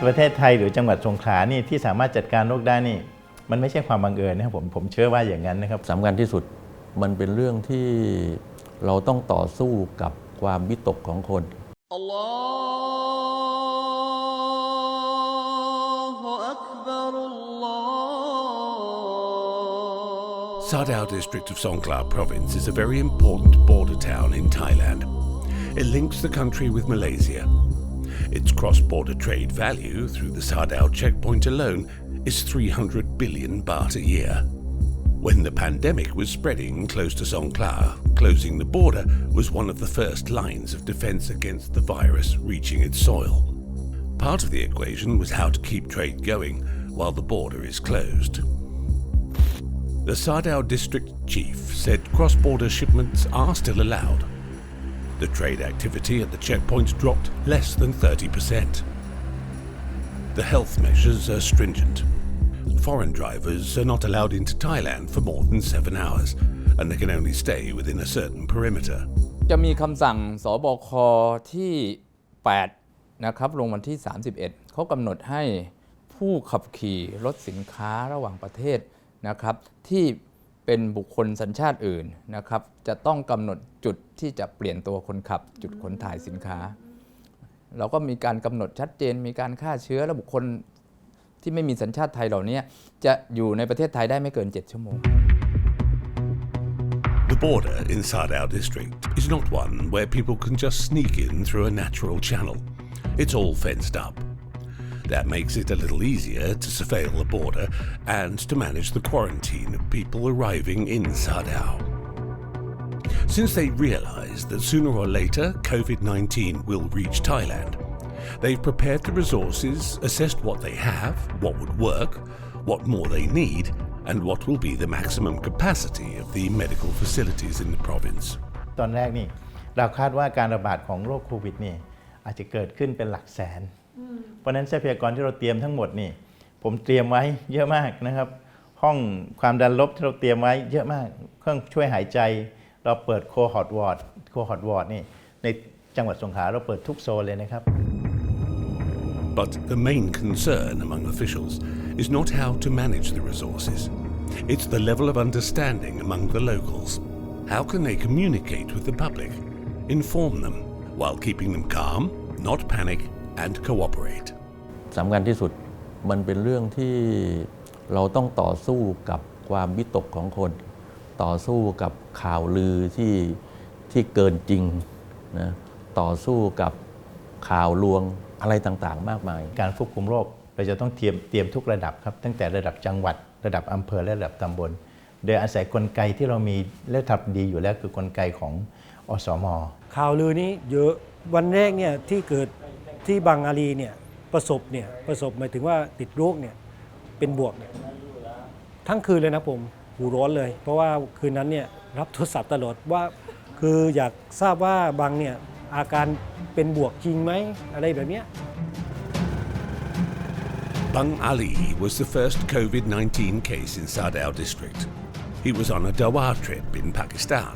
ประเทศไทยหรือจังหวัดสงขลานี่ที่สามารถจัดการโรคได้นี่มันไม่ใช่ความบังเอิญนะครับผมเชื่อว่าอย่างนั้นนะครับสำคัญที่สุดมันเป็นเรื่องที่เราต้องต่อสู้กับความวิตกของคนSadao district of Songkhla province is a very important border town in Thailand. It links the country with Malaysia. Its cross-border trade value through the Sadao checkpoint alone is 300 billion baht a year. When the pandemic was spreading close to Songkhla, closing the border was one of the first lines of defense against the virus reaching its soil. Part of the equation was how to keep trade going while the border is closed. The Sadao district chief said cross-border shipments are still allowed. The trade activity at the checkpoints dropped less than 30%. The health measures are stringent. Foreign drivers are not allowed into Thailand for more than 7 hours, and they can only stay within a certain perimeter. จะมีคำสั่งสบคที่ 8 นะครับลงวันที่ 31 เขากำหนดให้ผู้ขับขี่รถสินค้าระหว่างประเทศนะครับที่เป็นบุคคลสัญชาติอื่นนะครับจะต้องกำหนดจุดที่จะเปลี่ยนตัวคนขับจุดขนถ่ายสินค้าเราก็มีการกำหนดชัดเจนมีการฆ่าเชื้อและบุคคลที่ไม่มีสัญชาติไทยเหล่านี้จะอยู่ในประเทศไทยได้ไม่เกิน 7 ชั่วโมง The border in Sadao district is not one where people can just sneak in through a natural channel. It's all fenced up. That makes it a little easier to surveil the border and to manage the quarantine of people arriving in Sadao. Since they realize that sooner or later COVID-19 will reach Thailand, they've prepared the resources, assessed what they have, what would work, what more they need, and what will be the maximum capacity of the medical facilities in the province. ตอนแรกนี่เราคาดว่าการระบาดของโรคโควิดนี่อาจจะเกิดขึ้นเป็นหลักแสนเพราะนั้นทรัพยากรที่เราเตรียมทั้งหมดนี่ผมเตรียมไว้เยอะมากนะครับห้องความดันลบที่เราเตรียมไว้เยอะมากเครื่องช่วยหายใจเราเปิดโคฮอตวอร์ดนี่ในจังหวัดสงขลาเราเปิดทุกโซนเลยนะครับ But the main concern among officials is not how to manage the resources. It's the level of understanding among the locals. How can they communicate with the public, inform them, while keeping them calm, not panic, and cooperate. สำคัญที่สุดมันเป็นเรื่องที่เราต้องต่อสู้กับความวิตกของคนต่อสู้กับข่าวลือที่เกินจริงนะต่อสู้กับข่าวลวงอะไรต่างๆมากมายการควบคุมโรคเราจะต้องเตรียมทุกระดับครับตั้งแต่ระดับจังหวัดระดับอำเภอและระดับตำบลโดยอาศัยกลไกที่เรามีและทำดีอยู่แล้วคือกลไกของอสม.ข่าวลือนี้เยอะวันแรกเนี่ยที่เกิดที่บางอาลีเนี่ยประสบหมายถึงว่าติดโรคเนี่ยเป็นบวกเนี่ยทั้งคืนเลยนะผมหูร้อนเลยเพราะว่าคืนนั้นเนี่ยรับโทรศัพท์ตลอดว่าคืออยากทราบว่าบางเนี่ยอาการเป็นบวกจริงไหมอะไรแบบเนี้ย Bang Ali was the first COVID-19 case in Sadao district. He was on a Dawah trip in Pakistan.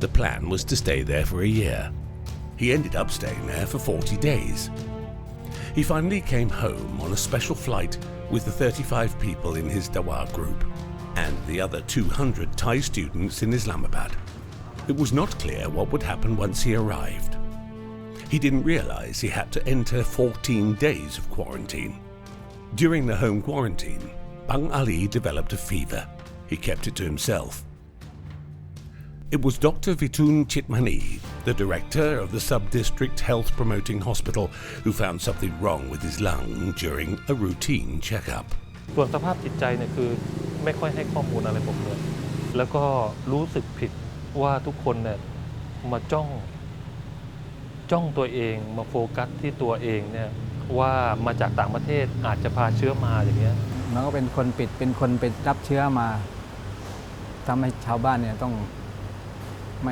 The plan was to stay there for a year. He ended up staying there for 40 days. He finally came home on a special flight with the 35 people in his Dawah group and the other 200 Thai students in Islamabad. It was not clear what would happen once he arrived. He didn't realize he had to enter 14 days of quarantine. During the home quarantine, Bang Ali developed a fever. He kept it to himself. It was Dr. Vitun Chitmani, the director of the sub-district health promoting hospital, who found something wrong with his lung during a routine checkup. ส่วนสภาพจิตใจเนี่ยคือไม่ค่อยให้ข้อมูลอะไรผมเลยแล้วก็รู้สึกผิดว่าทุกคนเนี่ยมาจ้องตัวเองมาโฟกัสที่ตัวเองเนี่ยว่ามาจากต่างประเทศอาจจะพาเชื้อมาอย่างเงี้ยมันก็เป็นคนปิดเป็นคนไปรับเชื้อมาทำให้ชาวบ้านเนี่ยต้องไ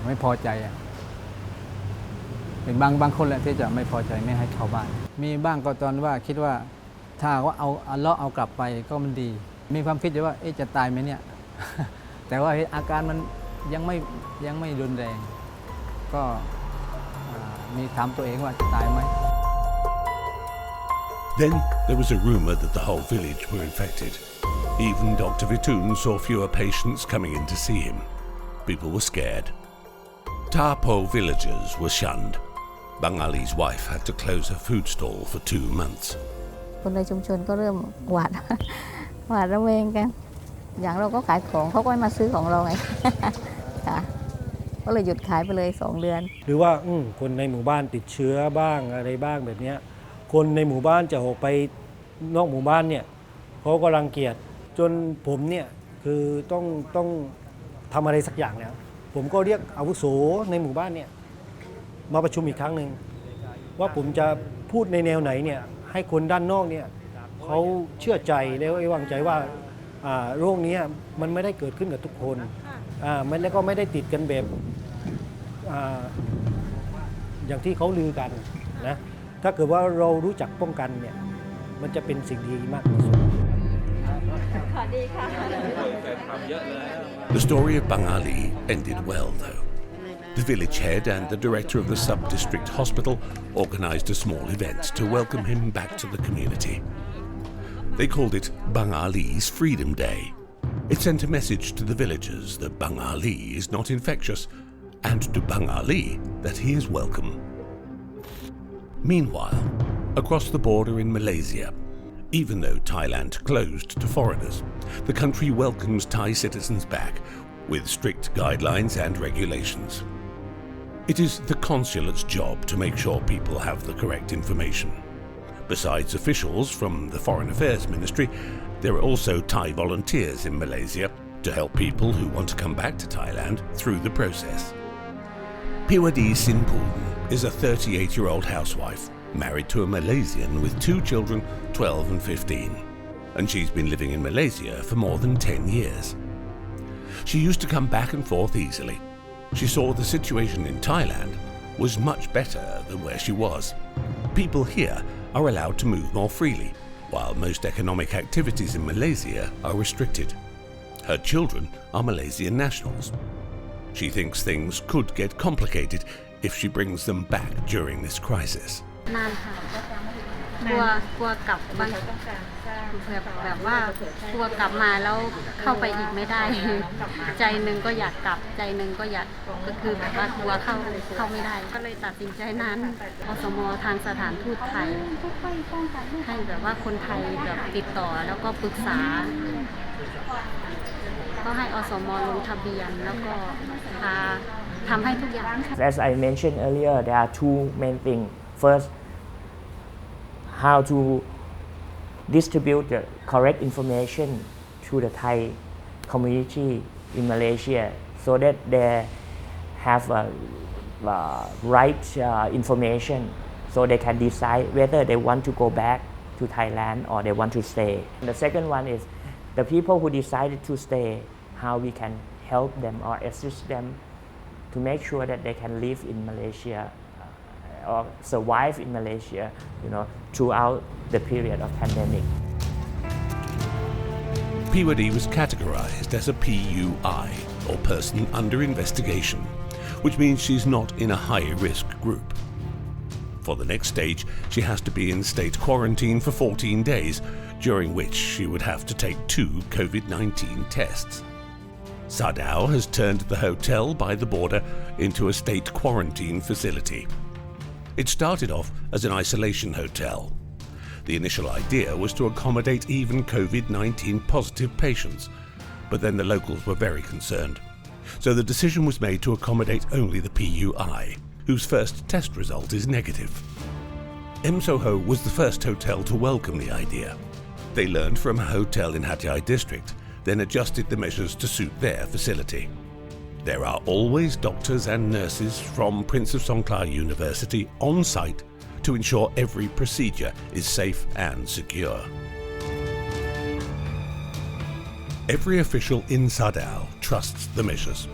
ม่พอใจเป็นบางคนแหละที่จะไม่พอใจไม่ให้เข้าบ้านมีบ้างก็ตอนว่าคิดว่าถ้าว่าเอากลับไปก็มันดีมีความคิดว่าจะตายไหมเนี่ย แต่ว่าอาการมันยังไม่รุนแรงก็ มีถามตัวเองว่าจะตายไหม Then there was a rumour that the whole village were infected. Even Dr. Vitun saw fewer patients coming in to see him. People were scared. Tapo villagers were shunned. Bangali's wife had to close her food stall for 2 months. คนในชุมชนก็เริ่มหวาด หวาดระแวงกัน อย่างเราก็ขายของเขาก็ไม่มาซื้อของเราไง ค่ะก็เลยหยุดขายไปเลย2 เดือน หรือว่าคนในหมู่บ้านติดเชื้อบ้างอะไรบ้างแบบเนี้ยคนในหมู่บ้านจะออกไปนอกหมู่บ้านเนี่ยเขาก็รังเกียจจนผมเนี่ยคือต้องทำอะไรสักอย่างแล้วผมก็เรียกอาวุโสในหมู่บ้านเนี่ยมาประชุมอีกครั้งหนึ่งว่าผมจะพูดในแนวไหนเนี่ยให้คนด้านนอกเนี่ยเขาเชื่อใจแล้วไว้วางใจว่าโรคนี้มันไม่ได้เกิดขึ้นกับทุกคนมันก็ไม่ได้ติดกันแบบอย่างที่เขาลือกันนะถ้าเกิดว่าเรารู้จักป้องกันเนี่ยมันจะเป็นสิ่งดีมากที่สุด The story of Bangali ended well, though. The village head and the director of the sub-district hospital organised a small event to welcome him back to the community. They called it Bangali's Freedom Day. It sent a message to the villagers that Bangali is not infectious, and to Bangali that he is welcome. Meanwhile, across the border in Malaysia, even though Thailand closed to foreigners, the country welcomes Thai citizens back with strict guidelines and regulations. It is the consulate's job to make sure people have the correct information. Besides officials from the Foreign Affairs Ministry, there are also Thai volunteers in Malaysia to help people who want to come back to Thailand through the process. Piwadi Sinpoon is a 38-year-old housewife, married to a Malaysian with 2 children, 12 and 15. And she's been living in Malaysia for more than 10 years. She used to come back and forth easily. She saw the situation in Thailand was much better than where she was. People here are allowed to move more freely, while most economic activities in Malaysia are restricted. Her children are Malaysian nationals. She thinks things could get complicated if she brings them back during this crisis. นานค่ะกลัวกลับบ้านแบบว่ากลัวกลับมาแล้วเข้าไปอีกไม่ได้ ใจหนึ่งก็อยากกลับใจหนึ่งก็อยากก็คือแบบว่ากลัวเข้าไม่ได้ก็เลยตัดสินใจนั้นอสม.ทางสถานทูตไทยให้แบบว่าคนไทยแบบติดต่อแล้วก็ปรึกษาก็ให้อสม.ลงทะเบียนแล้วก็ทำให้ทุกอย่าง As I mentioned earlier, there are 2 main things. First, how to distribute the correct information to the Thai community in Malaysia so that they have right information so they can decide whether they want to go back to Thailand or they want to stay. The second one is the people who decided to stay, how we can help them or assist them to make sure that they can live in Malaysia or survive in Malaysia, throughout the period of pandemic. Piwadi was categorized as a PUI, or person under investigation, which means she's not in a high-risk group. For the next stage, she has to be in state quarantine for 14 days, during which she would have to take 2 COVID-19 tests. Sadao has turned the hotel by the border into a state quarantine facility. It started off as an isolation hotel. The initial idea was to accommodate even COVID-19 positive patients, but then the locals were very concerned. So the decision was made to accommodate only the PUI, whose first test result is negative. Soho was the first hotel to welcome the idea. They learned from a hotel in Hatyai district, then adjusted the measures to suit their facility. There are always doctors and nurses from Prince of Songkla University on site to ensure every procedure is safe and secure. Every official in Sadao trusts the measures.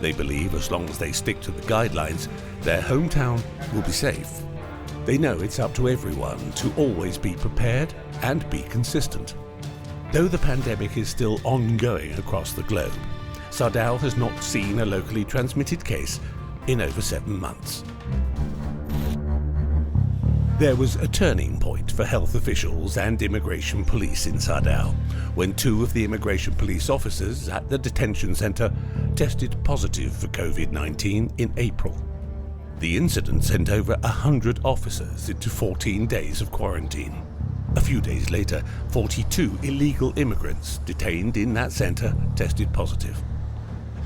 They believe as long as they stick to the guidelines, their hometown will be safe. They know it's up to everyone to always be prepared and be consistent. Though the pandemic is still ongoing across the globe, Sadao has not seen a locally transmitted case in over 7 months. There was a turning point for health officials and immigration police in Sadao when 2 of the immigration police officers at the detention centre tested positive for COVID-19 in April. The incident sent over 100 officers into 14 days of quarantine. A few days later, 42 illegal immigrants detained in that centre tested positive.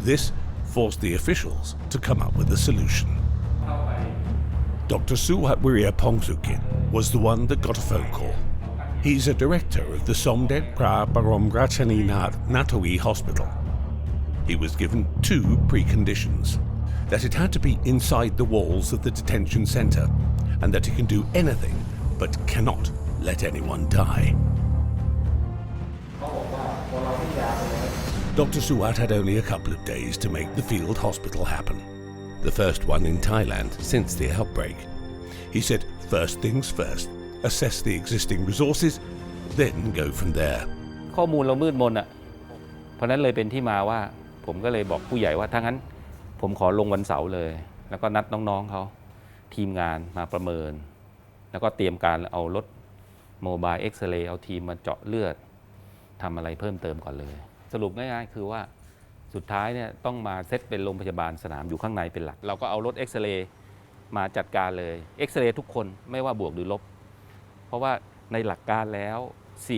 This forced the officials to come up with a solution. Dr. Suwatwiria Pongsukin was the one that got a phone call. He's a director of the Somdet Pra Baromgrachani Natawi Hospital. He was given 2 preconditions: that it had to be inside the walls of the detention centre, and that it can do anything but cannot let anyone die. Dr. Suwat had only a couple of days to make the field hospital happen. The first one in Thailand since the outbreak. He said, first things first, assess the existing resources, then go from there. ข้อมูลเรามืดมนอ่ะเพราะนั้นเลยเป็นที่มาว่าผมก็เลยบอกผู้ใหญ่ว่าถ้างั้นผมขอลงวันเสาร์เลยแล้วก็นัดน้องๆเขาทีมงานมาประเมินแล้วก็เตรียมการเอารถโมบายเอ็กซเรย์เอาทีมมาเจาะเลือดทำอะไรเพิ่มเติมก่อนเลยสรุปง่ายๆคือว่าสุดท้ายเนี่ยต้องมาเซตเป็นโรงพยาบาลสนามอยู่ข้างในเป็นหลักเราก็เอารถเอ็กซเรย์มาจัดการเลยเอ็กซเรย์ทุกคนไม่ว่าบวกหรือลบเพราะว่าในหลักการแล้ว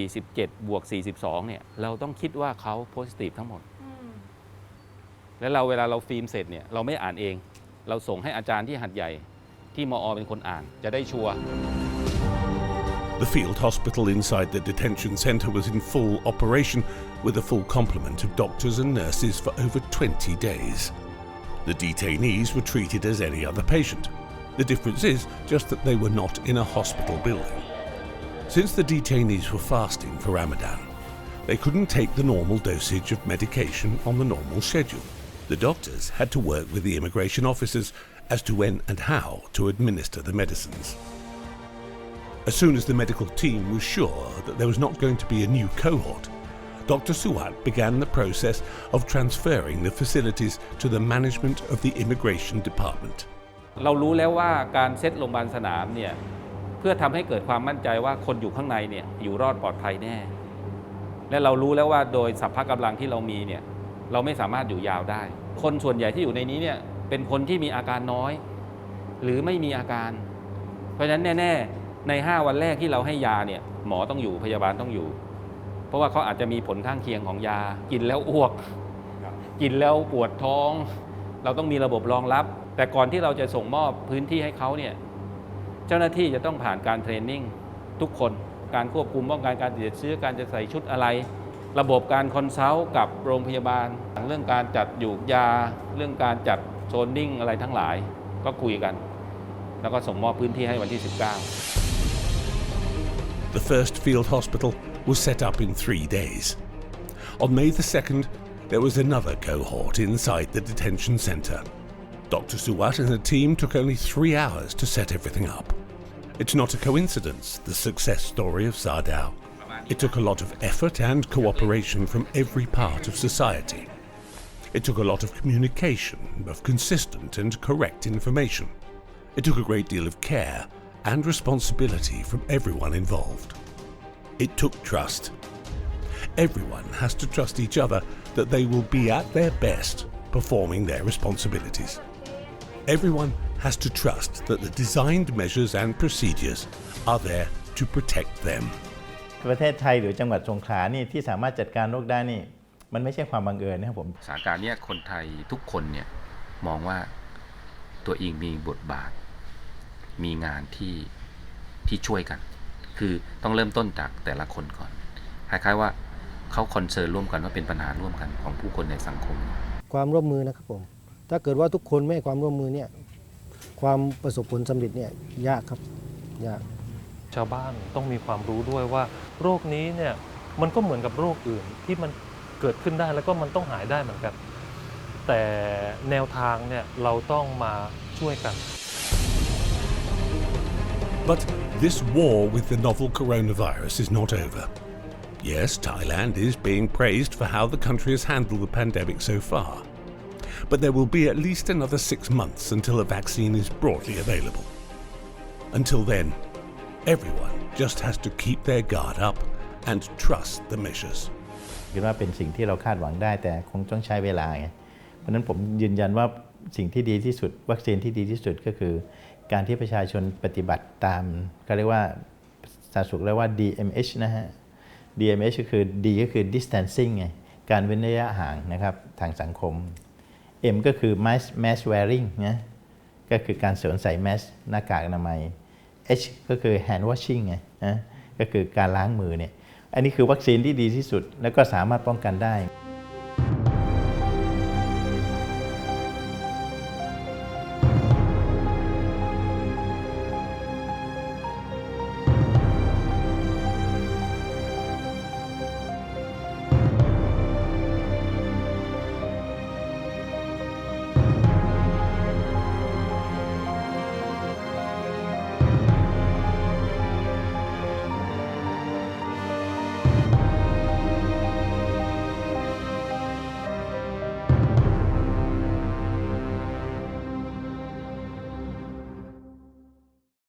47บวก42เนี่ยเราต้องคิดว่าเขาโพซิทีฟทั้งหมดแล้วเราเวลาเราฟิล์มเสร็จเนี่ยเราไม่อ่านเองเราส่งให้อาจารย์ที่หัดใหญ่ที่มอเป็นคนอ่านจะได้ชัวร์ The field hospital inside the detention centre was in full operation with a full complement of doctors and nurses for over 20 days. The detainees were treated as any other patient. The difference is just that they were not in a hospital building. Since the detainees were fasting for Ramadan, they couldn't take the normal dosage of medication on the normal schedule. The doctors had to work with the immigration officers as to when and how to administer the medicines. As soon as the medical team was sure that there was not going to be a new cohort, Dr. Suwat began the process of transferring the facilities to the management of the immigration department. เรารู้แล้วว่าการเซตโรงพยาบาลสนามเนี่ยเพื่อทำให้เกิดความมั่นใจว่าคนอยู่ข้างในเนี่ยอยู่รอดปลอดภัยแน่และเรารู้แล้วว่าโดยสัพพะกำลังที่เรามีเนี่ยเราไม่สามารถอยู่ยาวได้คนส่วนใหญ่ที่อยู่ในนี้เนี่ยเป็นคนที่มีอาการน้อยหรือไม่มีอาการเพราะฉะนั้นแน่ๆใน5วันแรกที่เราให้ยาเนี่ยหมอต้องอยู่พยาบาลต้องอยู่เพราะว่าเขาอาจจะมีผลข้างเคียงของยากินแล้วอ้วกกินแล้วปวดท้องเราต้องมีระบบรองรับแต่ก่อนที่เราจะส่งมอบพื้นที่ให้เขาเนี่ยเจ้าหน้าที่จะต้องผ่านการเทรนนิ่งทุกคนการควบคุมป้องกันการติดเชื้อการจะใส่ชุดอะไรระบบการคอนซัลท์กับโรงพยาบาลเรื่องการจัดหยูกยาเรื่องการจัดโซนนิ่งอะไรทั้งหลายก็คุยกันแล้วก็ส่งมอบพื้นที่ให้วันที่ 19 The first field hospital was set up in 3 days. On May the 2nd, there was another cohort inside the detention centre. Dr. Suwat and her team took only 3 hours to set everything up. It's not a coincidence, the success story of Sadao. It took a lot of effort and cooperation from every part of society. It took a lot of communication, of consistent and correct information. It took a great deal of care and responsibility from everyone involved. It took trust. Everyone has to trust each other that they will be at their best performing their responsibilities. Everyone has to trust that the designed measures and procedures are there to protect them. ประเทศไทยหรือจังหวัดสงขลานี่ที่สามารถจัดการโรคได้นี่มันไม่ใช่ความบังเอิญนะครับผม สถานการณ์นี้คนไทยทุกคนเนี่ยมองว่าตัวเองมีบทบาทมีงานที่ช่วยกันคือต้องเริ่มต้นจากแต่ละคนก่อนคล้ายๆว่าเขาคอนเซิร์นร่วมกันว่าเป็นปัญหาร่วมกันของผู้คนในสังคมความร่วมมือนะครับผมถ้าเกิดว่าทุกคนไม่ให้ความร่วมมือเนี่ยความประสบผลสำเร็จเนี่ยยากครับยากชาวบ้านต้องมีความรู้ด้วยว่าโรคนี้เนี่ยมันก็เหมือนกับโรคอื่นที่มันเกิดขึ้นได้แล้วก็มันต้องหายได้เหมือนกันแต่แนวทางเนี่ยเราต้องมาช่วยกัน But this war with the novel coronavirus is not over. Yes, Thailand is being praised for how the country has handled the pandemic so far. But there will be at least another 6 months until a vaccine is broadly available. Until then, Everyone just has to keep their guard up and trust the measures. คิดว่าเป็นสิ่งที่เราคาดหวังได้แต่คงต้องใช้เวลาไงเพราะฉะนั้นผมยืนยันว่าสิ่งที่ดีที่สุดวัคซีนที่ดีที่สุดก็คือการที่ประชาชนปฏิบัติตามก็เรียกว่าสาธารณสุขเรียกว่า DMH นะฮะ DMH ก็คือ D ก็คือ distancing ไงการเว้นระยะห่างนะครับทางสังคม M ก็คือ mask wearing นะก็คือการสวมใส่แมสหน้ากากอนามัย H ก็คือ hand washing ไงนะก็คือการล้างมือเนี่ยอันนี้คือวัคซีนที่ดีที่สุดแล้วก็สามารถป้องกันได้